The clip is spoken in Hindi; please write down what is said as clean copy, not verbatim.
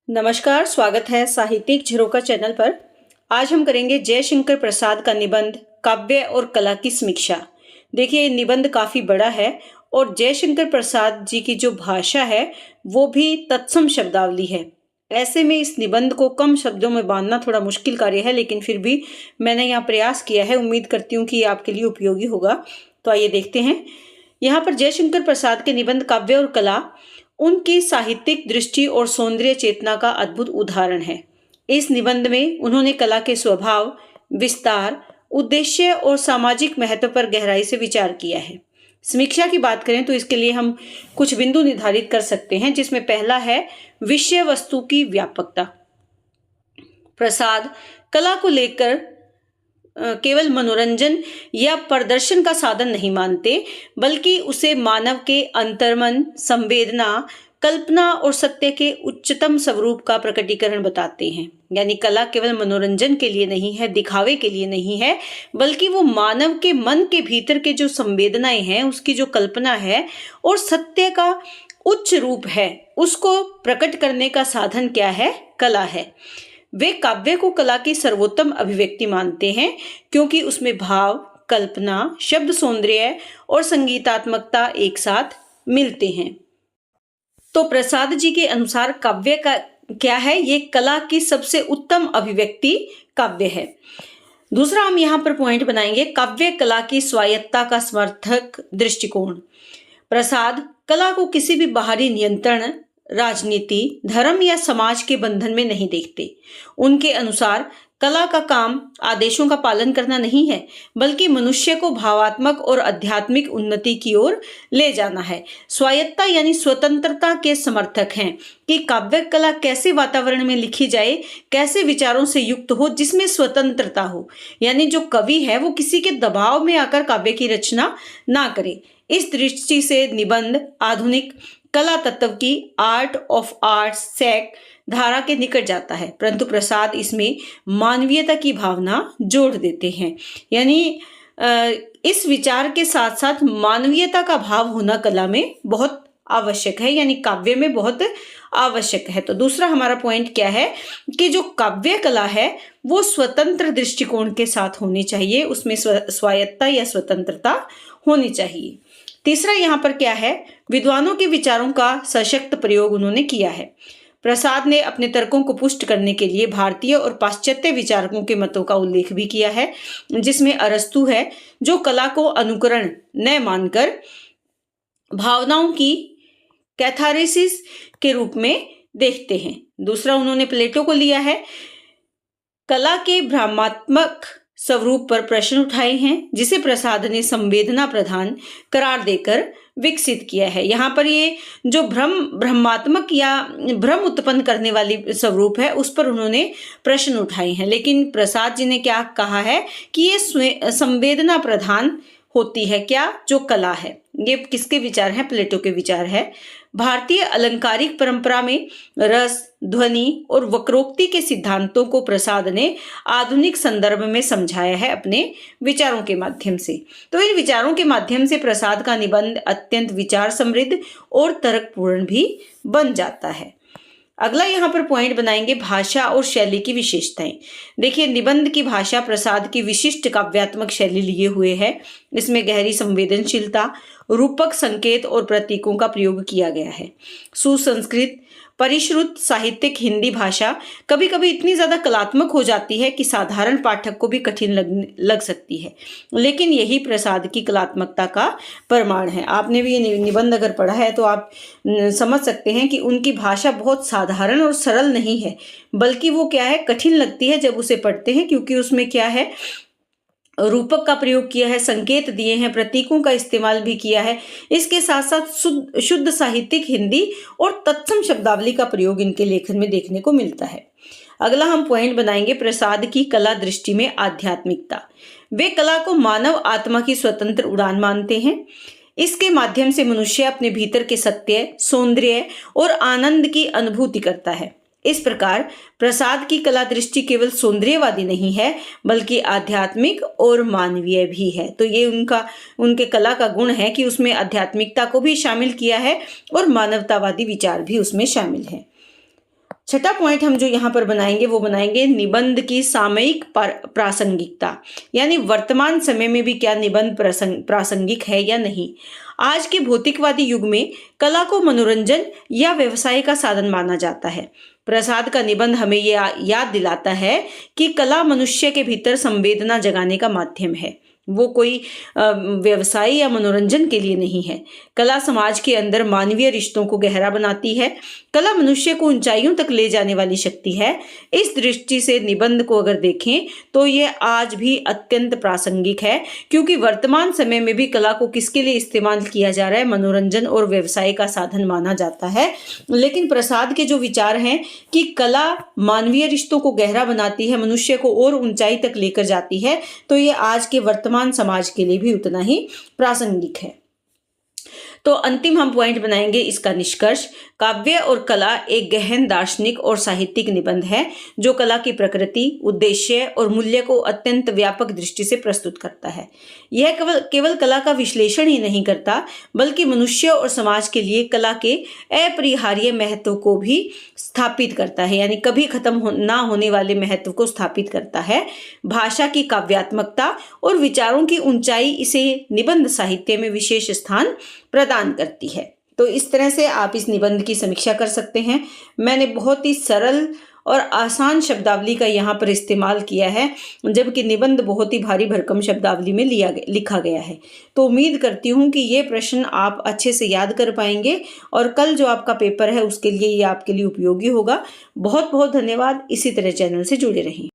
नमस्कार, स्वागत है साहित्यिक झरोखा चैनल पर। आज हम करेंगे जयशंकर प्रसाद का निबंध काव्य और कला की समीक्षा। देखिए, ये निबंध काफी बड़ा है और जयशंकर प्रसाद जी की जो भाषा है वो भी तत्सम शब्दावली है। ऐसे में इस निबंध को कम शब्दों में बांधना थोड़ा मुश्किल कार्य है, लेकिन फिर भी मैंने यहाँ प्रयास किया है। उम्मीद करती हूँ कि ये आपके लिए उपयोगी होगा। तो आइए देखते हैं। यहाँ पर जयशंकर प्रसाद के निबंध काव्य और कला उनकी साहित्यिक दृष्टि और सौंदर्य चेतना का अद्भुत उदाहरण है। इस निबंध में उन्होंने कला के स्वभाव, विस्तार, उद्देश्य और सामाजिक महत्व पर गहराई से विचार किया है। समीक्षा की बात करें तो इसके लिए हम कुछ बिंदु निर्धारित कर सकते हैं, जिसमें पहला है विषय वस्तु की व्यापकता। प्रसाद कला को लेकर केवल मनोरंजन या प्रदर्शन का साधन नहीं मानते, बल्कि उसे मानव के अंतर्मन, संवेदना, कल्पना और सत्य के उच्चतम स्वरूप का प्रकटीकरण बताते हैं। यानी कला केवल मनोरंजन के लिए नहीं है, दिखावे के लिए नहीं है, बल्कि वो मानव के मन के भीतर के जो संवेदनाएं हैं, उसकी जो कल्पना है और सत्य का उच्च रूप है, उसको प्रकट करने का साधन क्या है? कला है। वे काव्य को कला की सर्वोत्तम अभिव्यक्ति मानते हैं, क्योंकि उसमें भाव, कल्पना, शब्द सौंदर्य और संगीतात्मकता एक साथ मिलते हैं। तो प्रसाद जी के अनुसार काव्य का क्या है? ये कला की सबसे उत्तम अभिव्यक्ति काव्य है। दूसरा हम यहाँ पर पॉइंट बनाएंगे, काव्य कला की स्वायत्तता का समर्थक दृष्टिकोण। प्रसाद कला को किसी भी बाहरी नियंत्रण, राजनीति, धर्म या समाज के बंधन में नहीं देखते। उनके अनुसार कला का काम आदेशों का पालन करना नहीं है, बल्कि मनुष्य को भावात्मक और आध्यात्मिक उन्नति की ओर ले जाना है। स्वायत्तता यानी स्वतंत्रता के समर्थक हैं कि काव्य कला कैसे वातावरण में लिखी जाए, कैसे विचारों से युक्त हो, जिसमें स्वतंत्रता हो। यानी जो कवि है वो किसी के दबाव में आकर काव्य की रचना ना करे। इस दृष्टि से निबंध आधुनिक कला तत्व की आर्ट ऑफ आर्ट्स सैक धारा के निकट जाता है, परंतु प्रसाद इसमें मानवीयता की भावना जोड़ देते हैं। यानी इस विचार के साथ साथ मानवीयता का भाव होना कला में बहुत आवश्यक है, यानी काव्य में बहुत आवश्यक है। तो दूसरा हमारा पॉइंट क्या है कि जो काव्य कला है वो स्वतंत्र दृष्टिकोण के साथ होनी चाहिए, उसमें स्वायत्तता या स्वतंत्रता होनी चाहिए। तीसरा यहाँ पर क्या है, विद्वानों के विचारों का सशक्त प्रयोग उन्होंने किया है। प्रसाद ने अपने तर्कों को पुष्ट करने के लिए भारतीय और पाश्चात्य विचारकों के मतों का उल्लेख भी किया है, जिसमें अरस्तु है, जो कला को अनुकरण न मानकर भावनाओं की कैथारेसिस के रूप में देखते हैं। दूसरा उन्होंने प्लेटो को लिया है, कला के भ्रमात्मक स्वरूप पर प्रश्न उठाए हैं, जिसे प्रसाद ने संवेदना प्रधान करार देकर विकसित किया है। यहाँ पर ये जो भ्रमात्मक या भ्रम उत्पन्न करने वाली स्वरूप है, उस पर उन्होंने प्रश्न उठाए हैं। लेकिन प्रसाद जी ने क्या कहा है कि ये संवेदना प्रधान होती है, क्या जो कला है। ये किसके विचार हैं? प्लेटो के विचार है। भारतीय अलंकारिक परंपरा में रस, ध्वनि और वक्रोक्ति के सिद्धांतों को प्रसाद ने आधुनिक संदर्भ में समझाया है अपने विचारों के माध्यम से। तो इन विचारों के माध्यम से प्रसाद का निबंध अत्यंत विचार समृद्ध और तर्कपूर्ण भी बन जाता है। अगला यहाँ पर पॉइंट बनाएंगे, भाषा और शैली की विशेषताएं। देखिए, निबंध की भाषा प्रसाद की विशिष्ट काव्यात्मक शैली लिए हुए है। इसमें गहरी संवेदनशीलता, रूपक संकेत और प्रतीकों का प्रयोग किया गया है। सुसंस्कृत परिश्रुत साहित्यिक हिंदी भाषा कभी कभी इतनी ज्यादा कलात्मक हो जाती है कि साधारण पाठक को भी कठिन लग सकती है, लेकिन यही प्रसाद की कलात्मकता का प्रमाण है। आपने भी ये निबंध अगर पढ़ा है तो आप समझ सकते हैं कि उनकी भाषा बहुत साधारण और सरल नहीं है, बल्कि वो क्या है, कठिन लगती है जब उसे पढ़ते हैं, क्योंकि उसमें क्या है, रूपक का प्रयोग किया है, संकेत दिए हैं, प्रतीकों का इस्तेमाल भी किया है। इसके साथ साथ शुद्ध साहित्यिक हिंदी और तत्सम शब्दावली का प्रयोग इनके लेखन में देखने को मिलता है। अगला हम पॉइंट बनाएंगे, प्रसाद की कला दृष्टि में आध्यात्मिकता। वे कला को मानव आत्मा की स्वतंत्र उड़ान मानते हैं। इसके माध्यम से मनुष्य अपने भीतर के सत्य, सौंदर्य और आनंद की अनुभूति करता है। इस प्रकार प्रसाद की कला दृष्टि केवल सौंदर्यवादी नहीं है, बल्कि आध्यात्मिक और मानवीय भी है। तो ये उनके कला का गुण है कि उसमें आध्यात्मिकता को भी शामिल किया है और मानवतावादी विचार भी उसमें शामिल है। छठा पॉइंट हम जो यहाँ पर बनाएंगे वो बनाएंगे निबंध की सामयिक प्रासंगिकता, यानी वर्तमान समय में भी क्या निबंध प्रासंगिक है या नहीं। आज के भौतिकवादी युग में कला को मनोरंजन या व्यवसाय का साधन माना जाता है। प्रसाद का निबंध हमें ये याद दिलाता है कि कला मनुष्य के भीतर संवेदना जगाने का माध्यम है, वो कोई व्यवसाय या मनोरंजन के लिए नहीं है। कला समाज के अंदर मानवीय रिश्तों को गहरा बनाती है। कला मनुष्य को ऊंचाइयों तक ले जाने वाली शक्ति है। इस दृष्टि से निबंध को अगर देखें तो ये आज भी अत्यंत प्रासंगिक है, क्योंकि वर्तमान समय में भी कला को किसके लिए इस्तेमाल किया जा रहा है, मनोरंजन और व्यवसाय का साधन माना जाता है। लेकिन प्रसाद के जो विचार हैं कि कला मानवीय रिश्तों को गहरा बनाती है, मनुष्य को और ऊंचाई तक लेकर जाती है, तो ये आज के वर्तमान समाज के लिए भी उतना ही प्रासंगिक है। तो अंतिम हम पॉइंट बनाएंगे इसका निष्कर्ष। काव्य और कला एक गहन दार्शनिक और साहित्यिक निबंध है जो कला की प्रकृति, उद्देश्य और मूल्य को अत्यंत व्यापक दृष्टि से प्रस्तुत करता है। यह केवल कला का विश्लेषण ही नहीं करता, बल्कि मनुष्य और समाज के लिए कला के अपरिहार्य महत्व को भी स्थापित करता है, यानी कभी खत्म ना होने वाले महत्व को स्थापित करता है। भाषा की काव्यात्मकता और विचारों की ऊंचाई इसे निबंध साहित्य में विशेष स्थान प्रदान करती है। तो इस तरह से आप इस निबंध की समीक्षा कर सकते हैं। मैंने बहुत ही सरल और आसान शब्दावली का यहाँ पर इस्तेमाल किया है, जबकि निबंध बहुत ही भारी भरकम शब्दावली में लिखा गया है। तो उम्मीद करती हूँ कि ये प्रश्न आप अच्छे से याद कर पाएंगे और कल जो आपका पेपर है उसके लिए ये आपके लिए उपयोगी होगा। बहुत बहुत धन्यवाद। इसी तरह चैनल से जुड़े रहें।